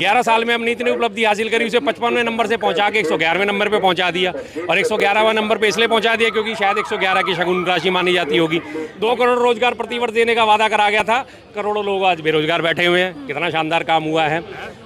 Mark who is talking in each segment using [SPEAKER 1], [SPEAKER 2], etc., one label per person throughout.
[SPEAKER 1] 11 साल में हमने इतनी उपलब्धि हासिल करी, उसे 55वें नंबर से पहुंचा के 111वें नंबर पे पहुंचा दिया। और 111वां नंबर पे इसलिए पहुंचा दिया क्योंकि शायद 111 की शगुन राशि मानी जाती होगी। 2 करोड़ रोजगार प्रतिवर्ष देने का वादा करा गया था, करोड़ों लोग आज बेरोजगार बैठे हुए हैं। कितना शानदार काम हुआ है।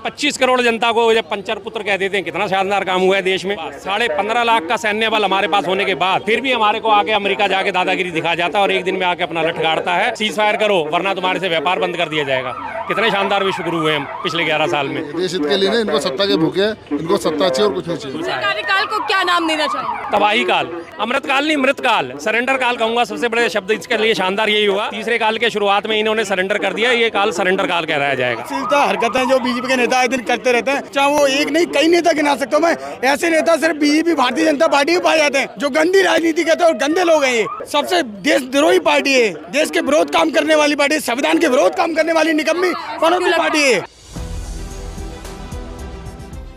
[SPEAKER 1] 25 करोड़ जनता को जब पंचर पुत्र कह देते हैं, कितना शानदार काम हुआ है देश में। 15.5 लाख का सैन्य बल हमारे पास होने के बाद फिर भी हमारे को आके अमेरिका जाके दादागिरी दिखा जाता है और एक दिन में आके अपना लठगाड़ता है, सीज फायर करो वरना तुम्हारे से व्यापार बंद कर दिया जाएगा। कितने शानदार विश्व गुरु हुए हम पिछले 11 साल में।
[SPEAKER 2] देश हित के लिए इनको सत्ता के भूखे, इनको सत्ता चाहिए और कुछ नहीं चाहिए।
[SPEAKER 3] कार्यकाल को क्या नाम देना चाहिए?
[SPEAKER 1] तबाही काल, अमृत काल नहीं मृत काल, सरेंडर काल कहूंगा सबसे बड़े शब्द इसके लिए शानदार यही हुआ। तीसरे काल के शुरुआत में इन्होंने सरेंडर कर दिया, ये काल सरेंडर काल कहलाया जाएगा।
[SPEAKER 4] हरकतें जो बीजेपी के नेता आए दिन करते रहते हैं, चाहे वो एक नहीं कई नेता गिना सकता हूँ मैं। ऐसे नेता सिर्फ बीजेपी भारतीय जनता पार्टी में पाए जाते हैं जो गंदी राजनीति करते हैं और गंदे लोग हैं। ये सबसे देशद्रोही पार्टी है, देश के विरोध काम करने वाली पार्टी, संविधान के विरोध काम करने वाली निकम्मी फनोटी पार्टी है।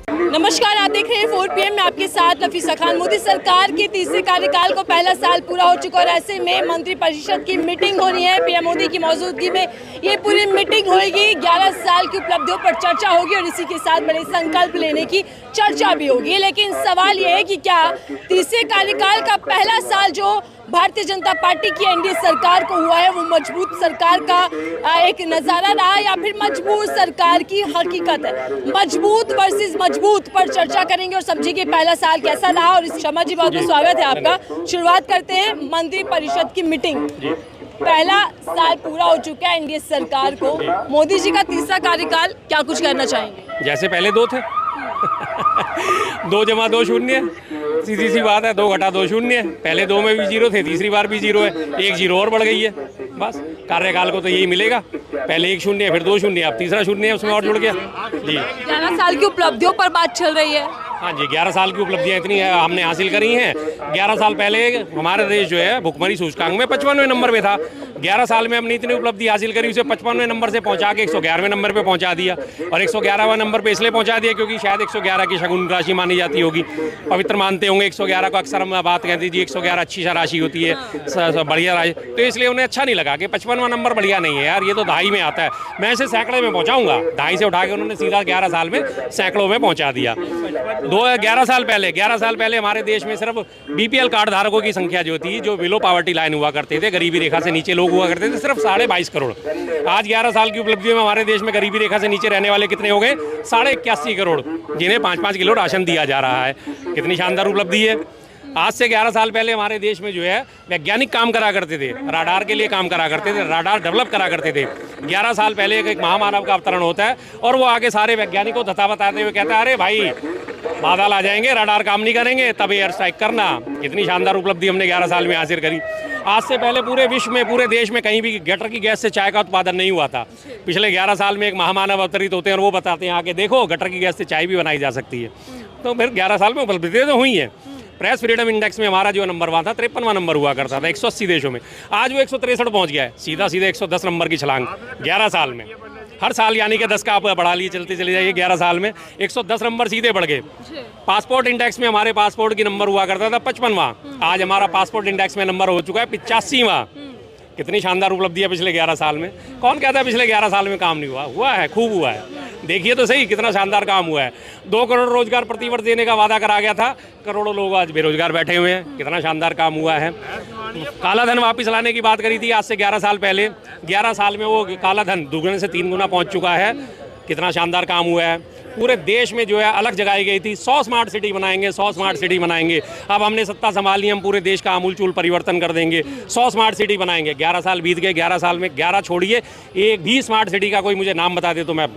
[SPEAKER 3] नमस्कार, आप देख रहे हैं 4 PM में आपके साथ नफीसा खान। मोदी सरकार के तीसरे कार्यकाल को पहला साल पूरा हो चुका और ऐसे में मंत्रिपरिषद की मीटिंग हो रही है। पीएम मोदी की मौजूदगी में ये पूरी मीटिंग होगी। 11 साल की उपलब्धियों पर चर्चा होगी और इसी के साथ बड़े संकल्प लेने की चर्चा भी होगी। लेकिन सवाल ये है कि क्या तीसरे कार्यकाल का पहला साल जो भारतीय जनता पार्टी की एनडीए सरकार को हुआ है वो मजबूत सरकार का एक नजारा रहा या फिर मजबूत सरकार की हकीकत है? मजबूत वर्सेस मजबूत पर चर्चा करेंगे और समझेंगे पहला साल कैसा रहा। और इस शर्मा जी बहुत बहुत स्वागत है आपका। शुरुआत करते हैं मंत्रिपरिषद की मीटिंग। पहला साल पूरा हो चुका है एनडीए सरकार को, मोदी जी का तीसरा कार्यकाल, क्या कुछ करना चाहेंगे?
[SPEAKER 1] जैसे पहले 2 थे 2 जमा 2 शून्य, सीधी सी बात है। 2 घटा 2 शून्य। पहले 2 में भी 0 थे, तीसरी बार भी 0 है, 1 0 और बढ़ गई है। बस कार्यकाल को तो यही मिलेगा, पहले 1 शून्य, फिर 2 शून्य, अब तीसरा शून्य है उसमें और जुड़ गया जी।
[SPEAKER 3] 11 साल की उपलब्धियों पर बात चल रही है।
[SPEAKER 1] हाँ जी, 11 साल की उपलब्धियाँ इतनी है हमने हासिल करी हैं। 11 साल पहले हमारा देश जो है भुखमरी सूचकांक में 55वें नंबर पे था। 11 साल में हमने इतनी उपलब्धि हासिल करी, उसे 55वें नंबर से पहुंचा के 111वें नंबर पे पहुंचा दिया। और 111वां नंबर पे इसलिए पहुंचा दिया क्योंकि शायद 111 की शगुन राशि मानी जाती होगी। पवित्र मानते होंगे 111 को, अक्सर हम बात कहते जी 111 अच्छी सा राशि होती है, बढ़िया राशि, तो इसलिए उन्हें अच्छा नहीं लगा कि 55वां नंबर बढ़िया नहीं है यार, ये तो 2.5 में आता है, मैं इसे सैकड़े में पहुँचाऊँगा। 2.5 से उठा के उन्होंने सीधा 11 साल में सैकड़ों में पहुँचा दिया। 11 साल पहले हमारे देश में सिर्फ बीपीएल कार्ड धारकों की संख्या जो थी, जो बिलो पॉवर्टी लाइन हुआ करते थे, गरीबी रेखा से नीचे लोग हुआ करते थे, सिर्फ 22.5 करोड़। आज 11 साल की उपलब्धि में हमारे देश में गरीबी रेखा से नीचे रहने वाले कितने हो गए? 81.5 करोड़, जिन्हें 5-5 किलो राशन दिया जा रहा है। कितनी शानदार उपलब्धि है। आज से 11 साल पहले हमारे देश में जो है वैज्ञानिक काम करा करते थे, राडार के लिए काम करा करते थे, राडार डेवलप करा करते थे। 11 साल पहले एक महामानव का अवतरण होता है और वो आगे सारे वैज्ञानिकों को धता बताते हुए कहता है, अरे भाई बादल आ जाएंगे, राडार काम नहीं करेंगे, तब एयर स्ट्राइक करना। कितनी शानदार उपलब्धि हमने 11 साल में हासिल करी। आज से पहले पूरे विश्व में, पूरे देश में कहीं भी गटर की गैस से चाय का उत्पादन नहीं हुआ था। पिछले 11 साल में एक महामानव अवतरित होते हैं और वो बताते हैं आके देखो गटर की गैस से चाय भी बनाई जा सकती है। तो फिर 11 साल में उपलब्धियाँ तो हुई हैं। प्रेस फ्रीडम इंडेक्स में हमारा जो नंबर वहाँ था 53वां नंबर हुआ करता था 180 देशों में, आज वो 163 पहुँच गया है। सीधा 110 नंबर की छलांग 11 साल में। हर साल यानी कि 10 का आप बढ़ा लिए चलते चले जाइए। 11 साल में 110 नंबर सीधे बढ़ गए। पासपोर्ट इंडेक्स में हमारे पासपोर्ट की नंबर हुआ करता था 55वां, आज हमारा पासपोर्ट इंडेक्स में नंबर हो चुका है 85वां। कितनी शानदार उपलब्धि है पिछले 11 साल में। कौन कहता है पिछले 11 साल में काम नहीं हुआ? हुआ है, खूब हुआ है। देखिए तो सही कितना शानदार काम हुआ है। 2 करोड़ रोजगार प्रतिवर्ष देने का वादा करा गया था, करोड़ों लोग आज बेरोजगार बैठे हुए हैं। कितना शानदार काम हुआ है। काला धन वापस लाने की बात करी थी आज से 11 साल पहले। 11 साल में वो काला धन 2 गुने से 3 गुना पहुँच चुका है। कितना शानदार काम हुआ है। पूरे देश में जो है अलग जगाई गई थी 100 स्मार्ट सिटी बनाएंगे, 100 स्मार्ट सिटी बनाएंगे। अब हमने सत्ता संभाली, हम पूरे देश का आमूलचूल परिवर्तन कर देंगे, 100 स्मार्ट सिटी बनाएंगे। 11 साल बीत गए, 11 साल में 11 छोड़िए, एक भी स्मार्ट सिटी का कोई मुझे नाम बता दे तो मैं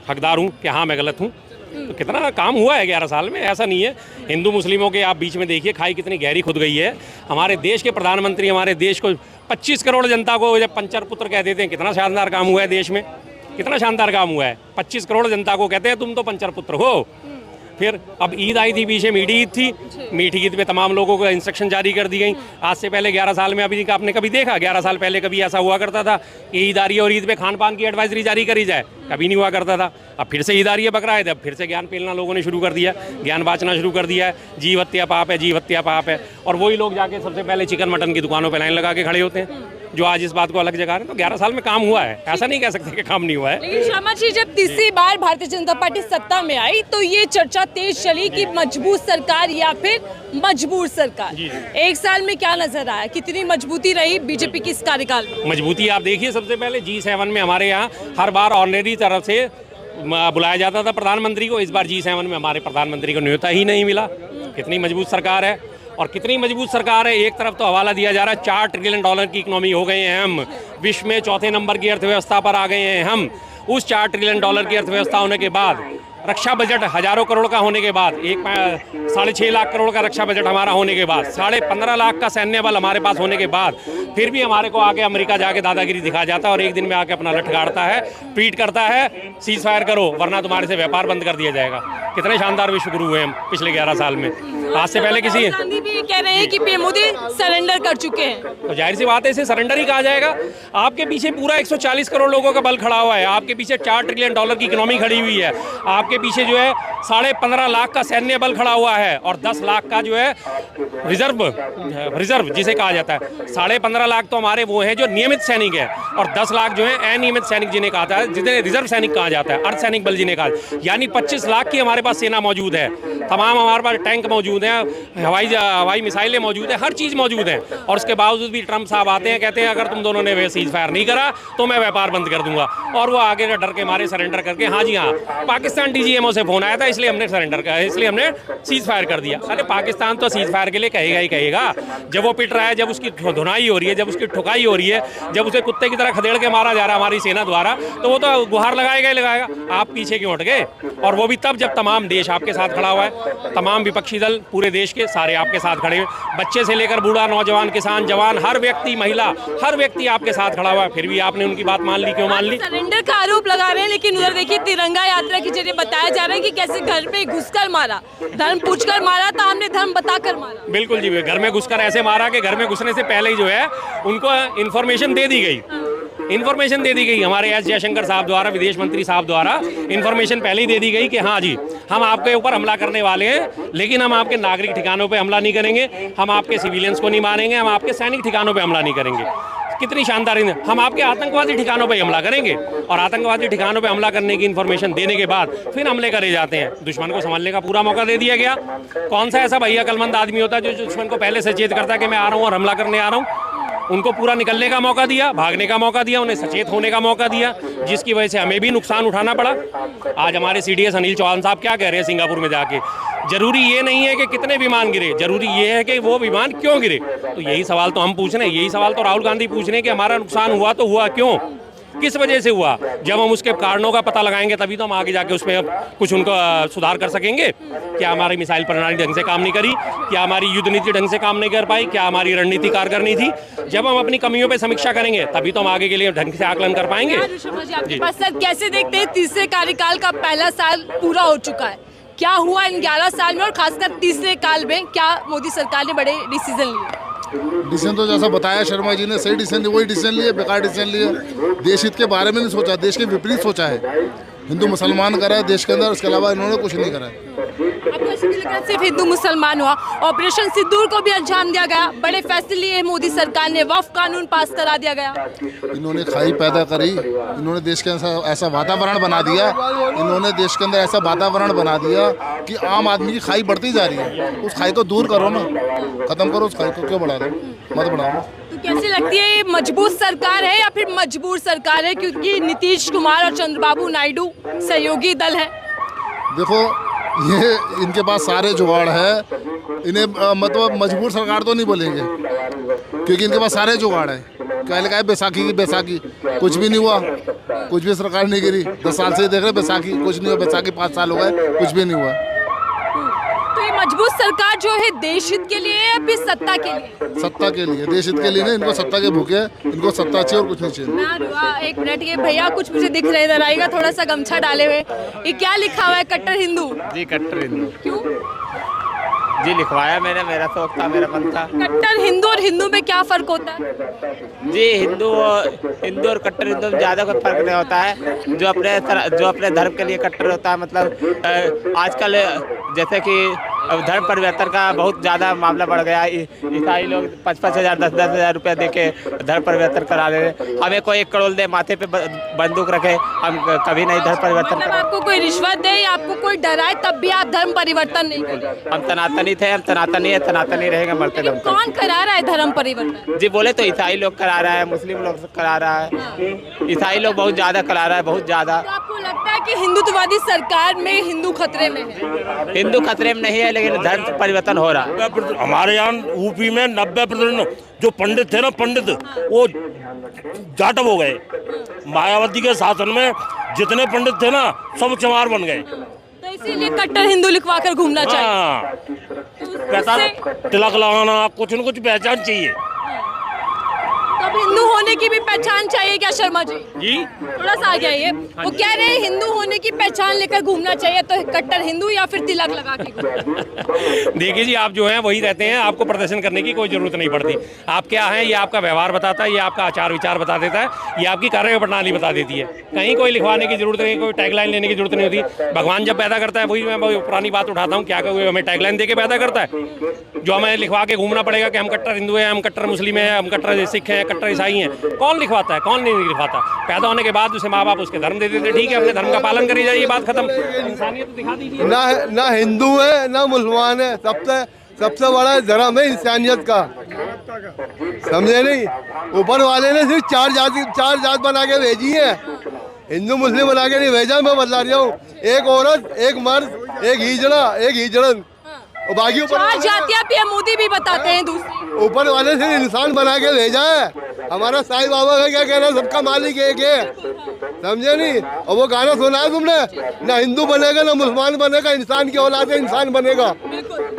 [SPEAKER 1] हकदार हूँ कि हाँ मैं गलत हूँ। तो कितना काम हुआ है 11 साल में, ऐसा नहीं है। हिंदू मुस्लिमों के आप बीच में देखिए खाई कितनी गहरी खुद गई है। हमारे देश के प्रधानमंत्री हमारे देश को 25 करोड़ जनता को जब पंचर पुत्र कह देते हैं, कितना शानदार काम हुआ है देश में। कितना शानदार काम हुआ है। 25 करोड़ जनता को कहते हैं तुम तो पंचर पुत्र हो। फिर अब ईद आई थी, पीछे मीठी ईद थी, मीठी ईद पे तमाम लोगों को इंस्ट्रक्शन जारी कर दी गई। आज से पहले 11 साल में अभी आपने कभी देखा? 11 साल पहले कभी ऐसा हुआ करता था कि ईद आ रही है और ईद पे खान पान की एडवाइजरी जारी करी जाए? कभी नहीं हुआ करता था। अब फिर से ईद आ रही है, बकरा ईद, अब फिर से ज्ञान पेलना लोगों ने शुरू कर दिया, ज्ञान बांटना शुरू कर दिया है। जीव हत्या पाप है, जीव हत्या पाप है। और वही लोग जाके सबसे पहले चिकन मटन की दुकानों पर लाइन लगा के खड़े होते हैं। जो आज इस बात को अलग जगा रहे हैं। तो 11 साल में काम हुआ है, ऐसा नहीं कह सकते कि काम नहीं हुआ है।
[SPEAKER 3] लेकिन शर्मा जी, जब तीसरी बार भारतीय जनता पार्टी सत्ता में आई तो ये चर्चा तेज चली कि मजबूत सरकार या फिर मजबूर सरकार। एक साल में क्या नजर आया, कितनी मजबूती रही बीजेपी की इस कार्यकाल में?
[SPEAKER 1] मजबूती आप देखिए, सबसे पहले G7 में हमारे यहाँ हर बार ऑनरेरी तरफ से बुलाया जाता था प्रधानमंत्री को। इस बार G7 में हमारे प्रधानमंत्री को न्योता ही नहीं मिला। कितनी मजबूत सरकार है, और कितनी मजबूत सरकार है। एक तरफ तो हवाला दिया जा रहा है, $4 ट्रिलियन की इकोनॉमी हो गए हैं हम, विश्व में चौथे नंबर की अर्थव्यवस्था पर आ गए हैं हम। उस $4 ट्रिलियन की अर्थव्यवस्था होने के बाद, रक्षा बजट हजारों करोड़ का होने के बाद, 6.5 लाख करोड़ का रक्षा बजट हमारा होने के बाद, 15.5 लाख का सैन्य बल हमारे पास होने के बाद, फिर भी हमारे को आके अमेरिका जाके दादागिरी दिखा जाता है और एक दिन में आके अपना लठ गाड़ता है, ट्वीट करता है, सीज फायर करो वरना तुम्हारे से व्यापार बंद कर दिया जाएगा। कितने शानदार विश्वगुरु हुए हम पिछले 11 साल में। आज से पहले किसी
[SPEAKER 3] गांधी भी कह रहे हैं कि पीएम मोदी सरेंडर कर चुके हैं,
[SPEAKER 1] तो जाहिर सी बात है इसे सरेंडर ही कहा जाएगा। आपके पीछे पूरा 140 करोड़ लोगों का बल खड़ा हुआ है, आपके पीछे $4 ट्रिलियन की इकोनॉमी खड़ी हुई है, आपके पीछे जो है 15.5 लाख का सैन्य बल खड़ा हुआ है और 10 लाख का जो है रिजर्व जिसे कहा जाता है। 15.5 लाख तो हमारे वो हैं जो नियमित सैनिक है और 10 लाख जो है अनियमित सैनिक जिन्हें कहा जाता है, जिन्हें रिजर्व सैनिक कहा जाता है, अर्धसैनिक बल जिन्हें कहा, यानी 25 लाख की हमारे पास सेना मौजूद है। तमाम हमारे पास टैंक मौजूद हैं, हवाई मिसाइलें मौजूद हैं, हर चीज़ मौजूद है। और उसके बावजूद भी ट्रंप साहब आते हैं, कहते हैं अगर तुम दोनों ने सीज फायर नहीं करा तो मैं व्यापार बंद कर दूंगा, और वो आगे डर के मारे सरेंडर करके, हाँ जी हाँ, पाकिस्तान DGMO से फोन आया था इसलिए हमने सरेंडर किया, इसलिए हमने सीज फायर कर दिया। अरे पाकिस्तान तो सीज फायर के लिए कहेगा ही कहेगा, जब वो पिट रहा है, जब उसकी धुनाई हो रही है, जब उसकी ठुकाई हो रही है, जब उसे कुत्ते की तरह खदेड़ के मारा जा रहा है हमारी सेना द्वारा, तो वो तो गुहार लगाएगा ही लगाएगा। आप पीछे क्यों हट गए? और वो भी तब जब तमाम देश आपके साथ खड़ा हुआ है, तमाम विपक्षी दल पूरे देश के सारे आपके साथ खड़े हुए, बच्चे से लेकर बूढ़ा, नौजवान, किसान, जवान, हर व्यक्ति, महिला, हर व्यक्ति आपके साथ खड़ा हुआ है। फिर भी आपने उनकी बात मान ली, क्यों मान ली?
[SPEAKER 3] सरेंडर का आरोप लगा रहे हैं, लेकिन उधर देखिए तिरंगा यात्रा के जरिए बताया जा रहा है कि कैसे घर पे घुसकर मारा, धर्म पूछकर मारा था, हमने धर्म बताकर मारा।
[SPEAKER 1] बिल्कुल जी, घर में घुसकर ऐसे मारा कि घर में घुसने से पहले ही जो है उनको इन्फॉर्मेशन दे दी गई, इन्फॉर्मेशन दे दी गई हमारे एस जयशंकर साहब द्वारा, विदेश मंत्री साहब द्वारा इन्फॉर्मेशन पहले ही दे दी गई कि हाँ जी, हम आपके ऊपर हमला करने वाले हैं, लेकिन हम आपके नागरिक ठिकानों पे हमला नहीं करेंगे, हम आपके सिविलियंस को नहीं मारेंगे, हम आपके सैनिक ठिकानों पे हमला नहीं करेंगे। कितनी शानदार, हम आपके आतंकवादी ठिकानों पे हमला करेंगे, और आतंकवादी ठिकानों पे हमला करने की इन्फॉर्मेशन देने के बाद फिर हमले करे जाते हैं। दुश्मन को संभालने का पूरा मौका दे दिया गया। कौन सा ऐसा भैया कलमंद आदमी होता है जो दुश्मन को पहले सचेत करता है कि मैं आ रहा हूँ और हमला करने आ रहा हूँ? उनको पूरा निकलने का मौका दिया, भागने का मौका दिया, उन्हें सचेत होने का मौका दिया, जिसकी वजह से हमें भी नुकसान उठाना पड़ा। आज हमारे CDS अनिल चौहान साहब क्या कह रहे हैं सिंगापुर में जाके, जरूरी ये नहीं है कि कितने विमान गिरे, जरूरी ये है कि वो विमान क्यों गिरे। तो यही सवाल तो हम पूछ रहे हैं, यही सवाल तो राहुल गांधी पूछ रहे हैं कि हमारा नुकसान हुआ तो हुआ क्यों, किस वजह से हुआ। जब हम उसके कारणों का पता लगाएंगे तभी तो हम आगे जाके उसमें कुछ उनको सुधार कर सकेंगे। क्या हमारी मिसाइल प्रणाली ढंग से काम नहीं करी, क्या हमारी युद्ध नीति ढंग से काम नहीं कर पाई, क्या हमारी रणनीति कारगर नहीं थी। जब हम अपनी कमियों पे समीक्षा करेंगे तभी तो हम आगे के लिए ढंग से आकलन कर पाएंगे।
[SPEAKER 3] सर, कैसे देखते हैं तीसरे कार्यकाल का पहला साल पूरा हो चुका है, क्या हुआ इन 11 साल में, और खासकर तीसरे काल में क्या मोदी सरकार ने बड़े डिसीजन लिए?
[SPEAKER 2] डिसीजन तो जैसा बताया शर्मा जी ने, सही डिसीजन, वही डिसीजन लिए, बेकार डिसीजन लिए। देश हित के बारे में नहीं सोचा, देश के विपरीत सोचा है। हिंदू मुसलमान करा है देश के अंदर, उसके अलावा इन्होंने कुछ नहीं करा है।
[SPEAKER 3] सिर्फ हिंदू मुसलमान हुआ, ऑपरेशन सिंदूर को भी अंजाम दिया गया, बड़े फैसले लिए मोदी सरकार ने, वक्फ कानून पास करा दिया गया।
[SPEAKER 2] इन्होंने खाई पैदा करी, इन्होंने देश के अंदर ऐसा वातावरण बना दिया, इन्होंने देश के अंदर ऐसा वातावरण बना दिया कि आम आदमी की खाई बढ़ती जा रही है। उस खाई को दूर करो ना, खत्म करो उस खाई को, क्यों बढ़ा रहे हो, मत बढ़ाओ।
[SPEAKER 3] तो कैसी लगती है, ये मजबूत सरकार है या फिर मजबूर सरकार है, क्योंकि नीतीश कुमार और चंद्रबाबू नायडू सहयोगी दल है?
[SPEAKER 2] देखो, ये इनके पास सारे जुगाड़ है, इन्हें मतलब मजबूर सरकार तो नहीं बोलेंगे, क्योंकि इनके पास सारे जुगाड़ है। कल का है बैसाखी की, बैसाखी कुछ भी नहीं हुआ, कुछ भी सरकार नहीं गिरी। 10 साल से देख रहे बैसाखी, कुछ नहीं हुआ, बैसाखी 5 साल हो गए, कुछ भी नहीं हुआ।
[SPEAKER 3] तो ये मजबूत सरकार जो है देश हित के लिए या फिर सत्ता के लिए?
[SPEAKER 2] सत्ता के लिए, देश हित के लिए नहीं। इनको सत्ता के भूखे, इनको सत्ता चाहिए और कुछ नहीं चाहिए।
[SPEAKER 3] एक मिनट, ये भैया कुछ मुझे दिख रहे, इधर आएगा, थोड़ा सा गमछा डाले हुए, ये क्या लिखा हुआ है? कट्टर हिंदू?
[SPEAKER 5] जी कट्टर हिंदू।
[SPEAKER 3] क्यों
[SPEAKER 5] जी लिखवाया मैंने, मेरा शौक था, मेरा मन था।
[SPEAKER 3] कट्टर हिंदू और हिंदू में क्या फर्क होता है?
[SPEAKER 5] जी हिंदू और कट्टर हिंदू में ज़्यादा कोई फर्क नहीं होता है। जो अपने धर्म के लिए कट्टर होता है, मतलब आजकल जैसे कि अब धर्म परिवर्तन का बहुत ज़्यादा मामला बढ़ गया। ईसाई लोग 5,000 10,000 रुपया दे के धर्म परिवर्तन करा रहे हैं। हमें कोई 1 करोड़ दे, माथे पे बंदूक रखे, हम कभी नहीं धर्म परिवर्तन
[SPEAKER 3] मतलब
[SPEAKER 5] करें।
[SPEAKER 3] आपको कोई रिश्वत दे या आपको कोई डराए तब भी आप धर्म परिवर्तन नहीं करें?
[SPEAKER 5] हम सनातनी थे, हम सनातनी है, सनातनी रहेंगे मरते दम तक।
[SPEAKER 3] कौन करा रहा है धर्म परिवर्तन?
[SPEAKER 5] जी बोले तो ईसाई लोग करा रहा है, मुस्लिम लोग करा रहा है, ईसाई लोग बहुत ज़्यादा करा रहा है, बहुत ज़्यादा।
[SPEAKER 3] तो आपको लगता है कि हिंदुत्ववादी सरकार में हिंदू खतरे में है?
[SPEAKER 5] हिंदू खतरे में नहीं है, लेकिन धर्म परिवर्तन हो रहा है।
[SPEAKER 6] हमारे यहाँ यूपी में 90% जो पंडित थे ना, पंडित वो जाटव हो गए। मायावती के शासन में जितने पंडित थे ना, सब चमार बन गए।
[SPEAKER 3] तो इसीलिए कट्टर हिंदू लिखवा कर घूमना चाहिए।
[SPEAKER 6] हाँ,
[SPEAKER 3] उससे-
[SPEAKER 6] तिलक लगाना, कुछ न कुछ पहचान चाहिए।
[SPEAKER 3] तो अब हिंदू होने की भी पहचान चाहिए क्या शर्मा जी?
[SPEAKER 1] जी
[SPEAKER 3] थोड़ा सा आगे आइए। वो कह रहे हैं हिंदू होने की पहचान लेकर घूमना चाहिए, तो कट्टर हिंदू या फिर तिलक लगा के घूमना?
[SPEAKER 1] देखिए जी, आप जो हैं वही रहते हैं, आपको प्रदर्शन करने की कोई जरूरत नहीं पड़ती। आप क्या हैं ये आपका व्यवहार बताता है, ये आपका आचार विचार बता देता है, ये आपकी कार्य प्रणाली बता देती है। कहीं कोई लिखवाने की जरूरत नहीं, कोई टैगलाइन लेने की जरूरत नहीं होती। भगवान जब पैदा करता है, वही मैं पुरानी बात उठाता हूँ, क्या कोई हमें टैगलाइन दे के पैदा करता है जो हमें लिखवा के घूमना पड़ेगा कि हम कट्टर हिंदू हैं, हम कट्टर मुस्लिम हैं, हम कट्टर सिख हैं, कट्टर ईसाई हैं? कौन लिखवाता है? कौन नहीं लिखवाता? पैदा होने के बाद उसे माँ बाप उसके धर्म दे देते, ठीक है, अपने धर्म का पालन करी जाए, ये बात खत्म। इंसानियत तो दिखा दीजिए।
[SPEAKER 7] ना हिंदू है ना मुसलमान है, सबसे बड़ा धर्म है इंसानियत का, समझे नहीं? ऊपर वाले ने सिर्फ चार जात बना के भेजी है, हिंदू मुस्लिम बना के नहीं भेजा। मैं बता रहा हूँ, एक औरत, एक मर्द, एक हिजड़न, और बाकी
[SPEAKER 3] चार जातियां पीएम मोदी भी बताते हैं। दूसरी
[SPEAKER 7] ऊपर वाले से इंसान बना के भेजा है। हमारा साईं बाबा का क्या कहना, सबका मालिक एक है, समझे नहीं? और वो गाना सुना है तुमने? ना हिंदू बनेगा ना मुसलमान बनेगा, इंसान की औलाद है इंसान बनेगा।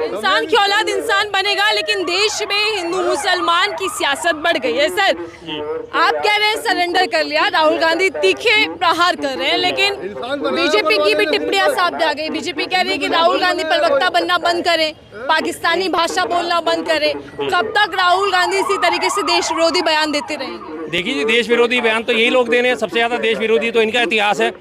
[SPEAKER 3] इंसान की औलाद इंसान बनेगा, लेकिन देश में हिंदू मुसलमान की सियासत बढ़ गई है। सर, आप कह रहे हैं सरेंडर कर लिया, राहुल गांधी तीखे प्रहार कर रहे हैं, लेकिन बीजेपी की भी टिप्पणियां सामने आ गई। बीजेपी कह रही है कि राहुल गांधी प्रवक्ता बनना बंद करें, पाकिस्तानी भाषा बोलना बंद करें। कब तक राहुल गांधी इसी तरीके से देश विरोधी बयान देते रहेंगे?
[SPEAKER 1] देखिए जी, देश विरोधी बयान तो यही लोग दे रहे हैं। सबसे ज़्यादा देश विरोधी तो इनका इतिहास है।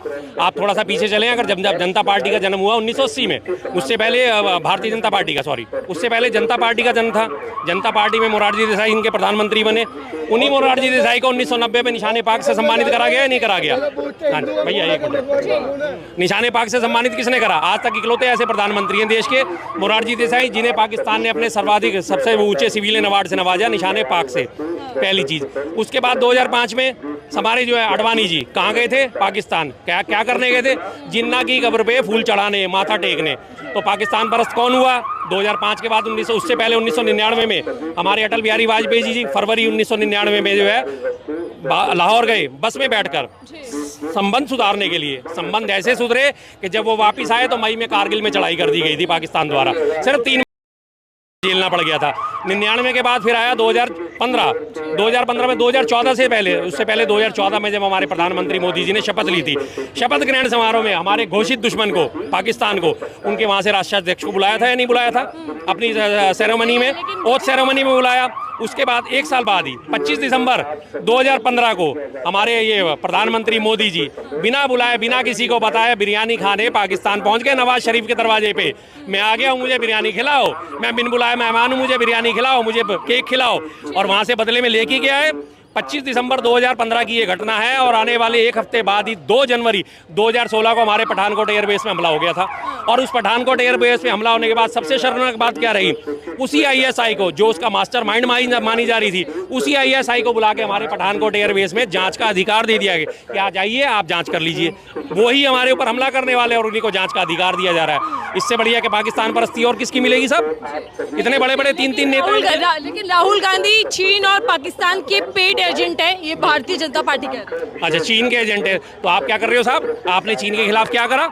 [SPEAKER 1] आप थोड़ा सा पीछे चलें, अगर जब जनता पार्टी का जन्म हुआ 1980 में, उससे पहले भारतीय जनता पार्टी का, सॉरी, उससे पहले जनता पार्टी का जन्म था। जनता पार्टी में मोरारजी देसाई इनके प्रधानमंत्री बने। उन्हीं मोरारजी देसाई को 1990 में निशाने पाक से सम्मानित करा गया या नहीं करा गया? हाँ भैया, एक मिनट, निशाने पाक से सम्मानित किसने करा? आज तक इकलौते ऐसे प्रधानमंत्री हैं देश के, मोरारजी देसाई, जिन्हें पाकिस्तान ने अपने सर्वाधिक सबसे ऊंचे सिविलियन अवार्ड से नवाजा, निशाने पाक से, पहली चीज। उसके बाद 2005 में हमारे जो है अडवाणी जी कहाँ गए थे? पाकिस्तान। क्या करने गए थे? जिन्ना की कब्र पे फूल चढ़ाने, माथा टेकने। तो पाकिस्तान परस्त कौन हुआ? 2005 के बाद उससे पहले 1999 में हमारे अटल बिहारी वाजपेयी जी फरवरी 1999 में जो है लाहौर गए बस में बैठकर संबंध सुधारने के लिए। संबंध ऐसे सुधरे कि जब वो वापस आए तो मई में कारगिल में चढ़ाई कर दी गई थी पाकिस्तान द्वारा, सिर्फ 3 झेलना पड़ गया था। 99 के बाद फिर आया 2015 में, 2014 से पहले, उससे पहले 2014 में जब हमारे प्रधानमंत्री मोदी जी ने शपथ ली थी, शपथ ग्रहण समारोह में हमारे घोषित दुश्मन को, पाकिस्तान को, उनके वहाँ से राष्ट्राध्यक्ष को बुलाया था या नहीं बुलाया था? अपनी सेरेमनी में, ओथ सेरेमनी में बुलाया। उसके बाद एक साल बाद ही 25 दिसंबर 2015 को हमारे ये प्रधानमंत्री मोदी जी बिना बुलाए, बिना किसी को बताए बिरयानी खाने पाकिस्तान पहुंच गए, नवाज शरीफ के दरवाजे पे। मैं आ गया हूँ, मुझे बिरयानी खिलाओ, मैं बिन बुलाए मेहमान हूँ, मुझे बिरयानी खिलाओ, मुझे केक खिलाओ। और वहाँ से बदले में लेके गया है। 25 दिसंबर 2015 की ये घटना है, और आने वाले एक हफ्ते बाद ही 2 जनवरी 2016 को हमारे पठानकोट एयरबेस में हमला हो गया था। और उस पठानकोट एयरबेस में हमला होने के बाद सबसे शर्मनाक बात क्या रही? उसी ISI को, जो उसका मास्टरमाइंड मानी जा रही थी, उसी ISI को बुला के हमारे पठानकोट एयरबेस में जांच का अधिकार दे दिया गया कि आ जाइए, आप जांच कर लीजिए। वही हमारे ऊपर हमला करने वाले, और उन्हीं को जांच का अधिकार दिया जा रहा है। इससे बढ़िया कि पाकिस्तान परस्ती और किसकी मिलेगी? सब इतने बड़े बड़े 3 नेता।
[SPEAKER 3] लेकिन राहुल गांधी चीन और पाकिस्तान के पेड एजेंट है, ये भारतीय जनता पार्टी कह रही है।
[SPEAKER 1] अच्छा, चीन के एजेंट है, तो आप क्या कर रहे हो साहब? आपने चीन के खिलाफ क्या करा?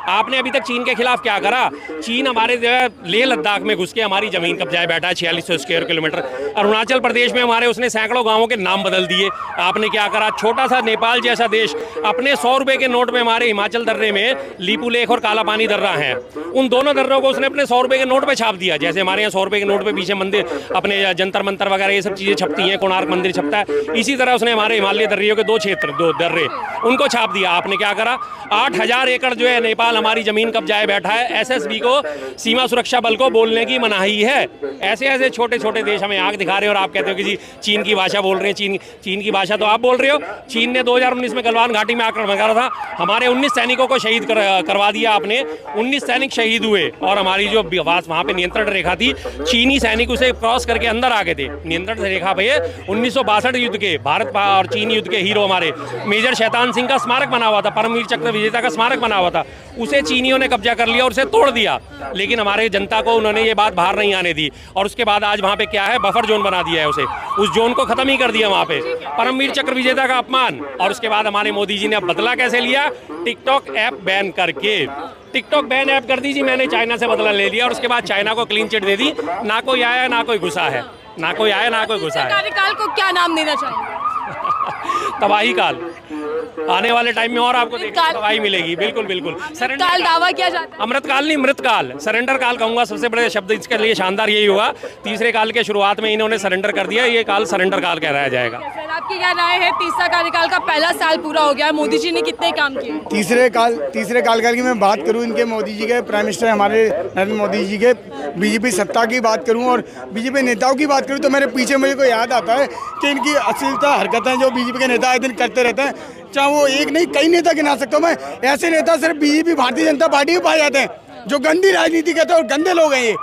[SPEAKER 1] आपने अभी तक चीन के खिलाफ क्या करा? चीन हमारे जो है लेह लद्दाख में घुस के हमारी जमीन कब्जाए बैठा है, 4600 स्क्वायर किलोमीटर। अरुणाचल प्रदेश में हमारे उसने सैकड़ों गांवों के नाम बदल दिए। आपने क्या करा? छोटा सा नेपाल जैसा देश अपने 100 रुपए के नोट में हमारे हिमाचल दर्रे में लीपू लेक और काला पानी दर्रा है, उन दोनों दर्रों को उसने अपने 100 रुपए के नोट पे छाप दिया। जैसे हमारे यहाँ 100 रुपए के नोट पे पीछे मंदिर, अपने जंतर मंतर वगैरह ये सब चीजें छपती हैं, कोणार्क मंदिर छपता है, इसी तरह उसने हमारे हिमालय दर्रियों के 2 क्षेत्र, 2 दर्रे, उनको छाप दिया। आपने क्या करा? 8000 एकड़ जो है नेपाल साल हमारी जमीन कब्जाए बैठा है। एसएसबी को, सीमा सुरक्षा बल को बोलने की मनाही है। ऐसे ऐसे छोटे छोटे देश हमें आंख दिखा रहे हैं और आप कहते हो कि जी चीन की भाषा बोल रहे हैं। चीन की भाषा तो आप बोल रहे हो। चीन ने 2019 में गलवान घाटी में आक्रमण करा था, हमारे 19 सैनिकों को शहीद करवा दिया आपने। 19 सैनिक शहीद हुए और हमारी जो वहाँ पे नियंत्रण रेखा थी, चीनी सैनिक उसे क्रॉस करके अंदर आ गए थे। नियंत्रण रेखा पे 1962 युद्ध के, भारत और चीन युद्ध के हीरो हमारे मेजर शैतान सिंह का स्मारक बना हुआ था, परमवीर चक्र विजेता का स्मारक बना हुआ था, उसे चीनियों ने कब्जा कर लिया और उसे तोड़ दिया। लेकिन हमारे जनता को उन्होंने ये बात बाहर नहीं आने दी और उसके बाद आज वहाँ पे क्या है, बफर जोन बना दिया है उसे, उस जोन को खत्म ही कर दिया वहाँ पे। परमवीर चक्र विजेता का अपमान। और उसके बाद हमारे मोदी जी ने अब बदला कैसे लिया, टिकटॉक ऐप बैन करके। टिकटॉक बैन ऐप कर दी जी, मैंने चाइना से बदला ले लिया और उसके बाद चाइना को क्लीन चिट दे दी। ना कोई आया ना कोई घुसा है, ना कोई आया ना कोई घुसा है।
[SPEAKER 3] कार्यकाल को क्या नाम देना चाहिए?
[SPEAKER 1] तबाही काल। आने वाले टाइम में और आपको देखने तबाही मिलेगी। बिल्कुल बिल्कुल।
[SPEAKER 3] सरेंडर काल दावा किया जाता है।
[SPEAKER 1] अमृत काल नहीं, मृत काल। सरेंडर काल कहूंगा सबसे बड़े शब्द इसके लिए शानदार यही होगा। तीसरे काल के शुरुआत में इन्होंने सरेंडर कर दिया, ये काल सरेंडर काल कहलाया जाएगा।
[SPEAKER 3] सर, आपकी क्या राय है? तीसरा कार्यकाल का पहला साल पूरा हो गया है, मोदी जी ने कितने काम किए?
[SPEAKER 4] तीसरे काल की मैं बात करूं, इनके मोदी जी के प्राइम मिनिस्टर हमारे नरेंद्र मोदी जी के बीजेपी सत्ता की बात करूं और बीजेपी नेताओं की बात करूं तो मेरे पीछे मुझे को याद आता है कि इनकी अश्लीलता हरकतें जो बीजेपी के नेता आए दिन करते रहते हैं, चाहे वो एक नहीं कई नेता गिना सकता हूँ मैं। ऐसे नेता सिर्फ बीजेपी भारतीय जनता पार्टी में पाए जाते हैं जो गंदी राजनीति करते हैं और गंदे लोग हैं। ये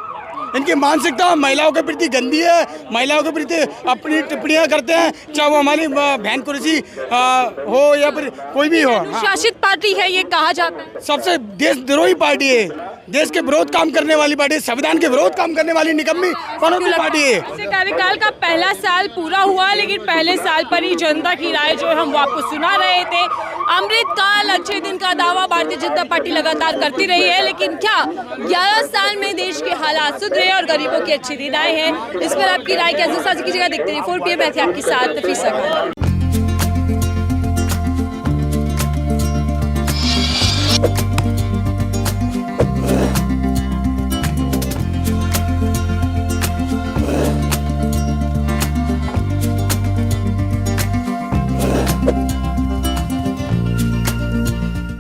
[SPEAKER 4] इनकी मानसिकता महिलाओं के प्रति गंदी है, महिलाओं के प्रति अपनी टिप्पणियां करते हैं, चाहे वो हमारी बहन कुर्सी हो या फिर कोई भी हो।
[SPEAKER 3] शासित पार्टी है ये कहा जाता है।
[SPEAKER 4] सबसे देशद्रोही पार्टी है, देश के विरोध काम करने वाली पार्टी, संविधान के विरोध काम करने वाली निकम्मी पनौती पार्टी है।
[SPEAKER 3] इस कार्यकाल का पहला साल पूरा हुआ, लेकिन पहले साल पर ही जनता की राय जो हम आपको सुना रहे थे। अमृतकाल, अच्छे दिन का दावा भारतीय जनता पार्टी लगातार करती रही है, लेकिन क्या 11 साल में देश के हालात सुधरे और गरीबों की अच्छी दिन आए हैं? इस पर आपकी राय कैसे साझा कीजिएगा? देखते रहिए 4PM, आपके साथ नफीसा खान।